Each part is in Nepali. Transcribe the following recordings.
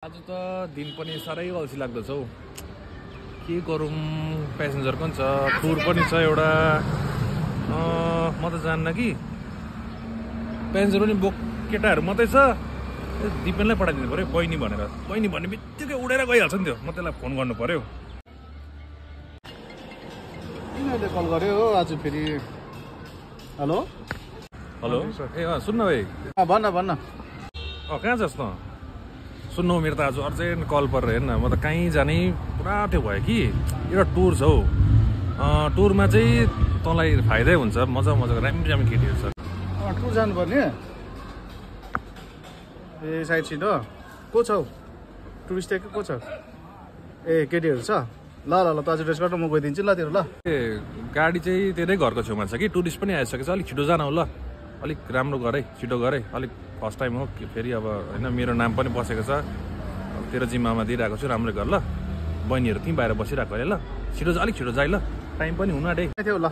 आज त दिन पनि साह्रै अल्छी लाग्दछ हौ। के गरौँ, प्यासेन्जर पनि छ, टुर पनि छ एउटा। म त जान्न कि प्यासेन्जर पनि बोक केटाहरू मात्रै छ। दिपेनलाई पठाइदिनु पऱ्यो बहिनी भनेर। बहिनी भन्ने बित्तिकै उडेर गइहाल्छ नि त्यो। म त्यसलाई फोन गर्नु पऱ्यो। किन कल गर्यो हो आज फेरि? हेलो हेलो ए सुन्न भाइ। भन्न भन्न। कहाँ छस् त? सुन्नु, मेरो त आज अर्जेन्ट कल परेर हेर्न, म त कहीँ जाने पुरा त्यो भयो कि। एउटा टुर छ हौ। टुरमा चाहिँ तँलाई फाइदै हुन्छ। मजा मजाको राम्रो केटीहरू छ। टुर जानुपर्ने? ए साइड सिन हो। को छ हौ? टुरिस्ट को छ? ए केटीहरू छ। ल ल ल त आज ड्रेस गरेर म गइदिन्छु ल तेरो। ल ए गाडी चाहिँ तेरै घरको छेउमा छ कि। टुरिस्ट पनि आइसकेछ। अलिक छिटो जान हौ ल। अलिक राम्रो गर है, छिटो गर है। अलिक फर्स्ट टाइम हो फेरि। अब होइन, मेरो नाम पनि बसेको छ। अब तेरो जिम्मामा दिइरहेको छु। राम्रै गर ल। बहिनीहरू त्यहीँ बाहिर बसिरहेको अरे ल। छिटो अलिक छिटो जाइ ल। टाइम पनि हुनु आँटे थियो ल।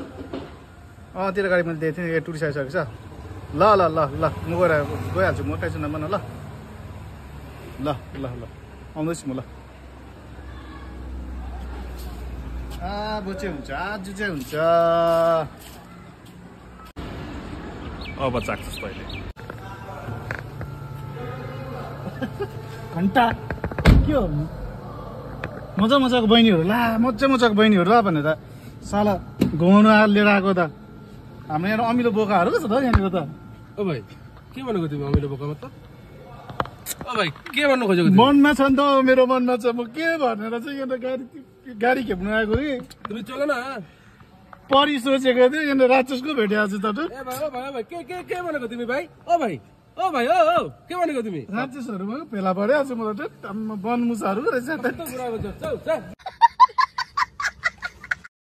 तेरो गाडी मैले दिएको थिएँ। टुरिस्ट आइसकेको छ। ल ल ल ल म गइहाल्छु। म टेन्सन नभन ल। ल ल ल आउँदैछु म ल। बुझे हुन्छ, आज चाहिँ हुन्छ। अब चाख्छस् पहिले। घन्टा के हो? मजा मजाको बहिनीहरू ला, मजा मजाको बहिनीहरू ला भनेर साला घुमाउनु लिएर आएको त। हाम्रो यहाँ अमिलो बोकाहरू छ त यहाँनिर त। ओ भाइ के भनेको तिमी अमिलो बोकामा त? ओ भाइ के भन्नु खोजेको तिमी? मनमा छ नि त, मेरो मनमा छ। म के भनेर चाहिँ यहाँ त गाडी खेप्नु आएको कि। तिमी चल न। परि सोचेको थियो यहाँ राक्षसको भेट्या आज त। ए भाइ ओ भाइ ओ भाइ के भनेको तिमी भाइ? ओ भाइ ओ भाइ ओ के भनेको तिमी? राक्षसहरू फेला पऱ्यो आज म त। बनमुसाहरू रहेछ। कस्तो कुरा गर्छौ?